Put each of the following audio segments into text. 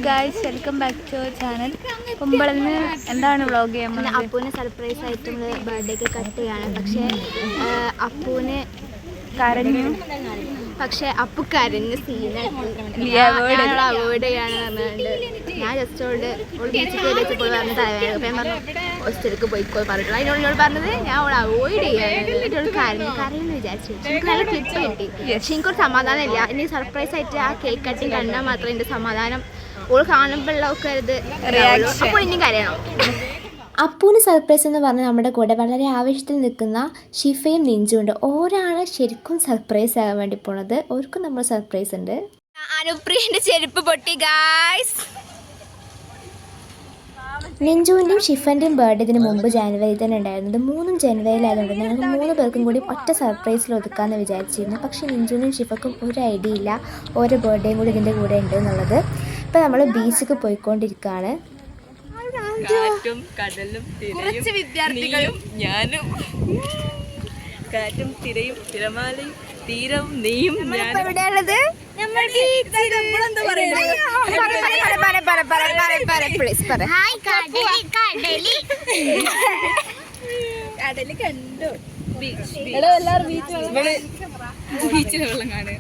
Guys, welcome back to our channel. കുമ്പളന്ന് എന്താണ് vlog ചെയ്യുന്നത്? അപ്പൂന് സർപ്രൈസ് ആയിട്ട് ബർത്ത്ഡേക്ക് കട്ട് ചെയ്യാണ്. പക്ഷേ അപ്പൂന് കരഞ്ഞു. പക്ഷെ അപ്പു കരഞ്ഞ് സീനാക്കി അവോയ്ഡ് ചെയ്യാണ് പറഞ്ഞുകൊണ്ട് ഞാൻ ജസ്റ്റ് ബീച്ചിൽ കയറിയപ്പോൾ പറഞ്ഞ തലവേദന. അപ്പം ഞാൻ പറഞ്ഞു ഹോസ്റ്റലിലേക്ക് പോയിക്കോ പറഞ്ഞിട്ടുള്ളൂ. അതിനോട് പറഞ്ഞത് ഞാൻ അവളെ അവോയ്ഡ് ചെയ്യാണ്. കരയെന്ന് വിചാരിച്ചു. എനിക്ക് നല്ല ക്ലിപ്പ് കിട്ടി. പക്ഷെ എനിക്കൊരു സമാധാനം ഇല്ല. ഇനി സർപ്രൈസ് ആയിട്ട് ആ കേക്ക് കട്ടിങ് കണ്ടാൽ മാത്രമേ എൻ്റെ സമാധാനം ഓൾ കാണുമ്പോഴൊക്കെ ഇത് അപ്പോൾ ഇനി കരയണം. അപ്പൂന് സർപ്രൈസ് എന്ന് പറഞ്ഞാൽ നമ്മുടെ കൂടെ വളരെ ആവശ്യത്തിൽ നിൽക്കുന്ന ഷിഫയും നിഞ്ചുണ്ട്. ഓരാണ് ശരിക്കും സർപ്രൈസ് ആകാൻ വേണ്ടി പോണത്. ഓർക്കും നമ്മൾ സർപ്രൈസ് ഉണ്ട്. അനുപ്രിയന്റെ ചെരുപ്പ് പൊട്ടി ഗായ്സ്. നിഞ്ചുവിൻ്റെയും ഷിഫൻ്റെയും ബർത്ത്ഡേ ഇതിന് മുമ്പ് ജനുവരി തന്നെ ഉണ്ടായിരുന്നത്. 3 ജനുവരിയിലായതുകൊണ്ട് ഞങ്ങൾക്ക് 3 പേർക്കും കൂടി ഒറ്റ സർപ്രൈസിൽ ഒതുക്കാമെന്ന് വിചാരിച്ചിരുന്നു. പക്ഷേ നിഞ്ചുവിനും ഷിഫക്കും ഒരു ഐഡിയ ഇല്ല ഓരോ ബർത്ത്ഡേയും കൂടി ഇതിൻ്റെ കൂടെ ഉണ്ട് എന്നുള്ളത്. ഇപ്പോൾ നമ്മൾ ബീച്ചിലേക്ക് പോയിക്കൊണ്ടിരിക്കുകയാണ്. കാറ്റും കടലും തിരയും ഞാനും കാറ്റും തിരയും തിരമാലയും തീരവും നീയും എവിടെയുള്ളത്? കടല് കണ്ടു. ബീച്ചിലെ വെള്ളം കാണുക.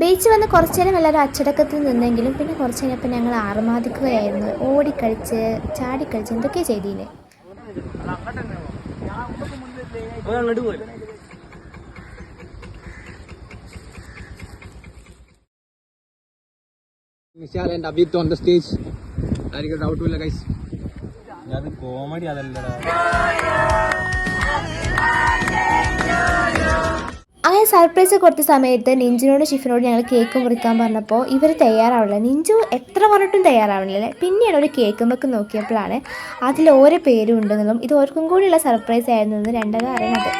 ബീച്ച് വന്ന് കുറച്ചു നേരം എല്ലാവരും അച്ചടക്കത്തിൽ നിന്നെങ്കിലും പിന്നെ കുറച്ച് കഴിഞ്ഞപ്പോൾ ഞങ്ങൾ ആർമാദിക്കുകയായിരുന്നു. ഓടിക്കളിച്ച് ചാടിക്കളിച്ച് എന്തൊക്കെയാ ചെയ്തീന്. Mishal and Abid on the stage. Very good out guys. അത് കോമഡി അതല്ലടാ. അങ്ങനെ സർപ്രൈസ് കൊടുത്ത സമയത്ത് നിഞ്ചിനോട് ഷിഫിനോട് ഞങ്ങൾ കേക്ക് മുറിക്കാൻ പറഞ്ഞപ്പോൾ ഇവർ തയ്യാറാവില്ല. നിഞ്ചു എത്ര പറഞ്ഞിട്ടും തയ്യാറാവണില്ല. പിന്നീട് ഒരു കേക്ക് വെക്ക് നോക്കിയപ്പോഴാണ് അതിൽ ഓരോ പേരും ഉണ്ടെന്നുള്ളതും ഇത് ഓർക്കും കൂടിയുള്ള സർപ്രൈസ് ആയിരുന്നു രണ്ടര അറിയണത്.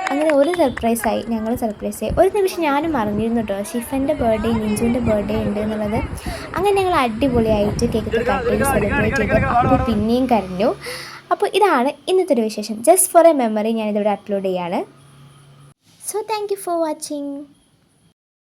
അങ്ങനെ ഒരു സർപ്രൈസായി, ഞങ്ങൾ സർപ്രൈസായി. ഒരു നിമിഷം ഞാനും അറിഞ്ഞിരുന്നു കേട്ടോ ഷിഫൻ്റെ ബർത്ത്ഡേ നിഞ്ചുവിൻ്റെ ബർത്ത്ഡേ ഉണ്ട് എന്നുള്ളത്. അങ്ങനെ ഞങ്ങൾ അടിപൊളിയായിട്ട് കേക്ക് കട്ട് ചെയ്ത് സെലിബ്രേറ്റ് ചെയ്തു. അപ്പോൾ പിന്നെയും കരഞ്ഞു. അപ്പോൾ ഇതാണ് ഇന്നത്തെ ഒരു വിശേഷം. ജസ്റ്റ് ഫോർ എ മെമ്മറി ഞാനിതിവിടെ അപ്ലോഡ് ചെയ്യാണ്. So thank you for watching.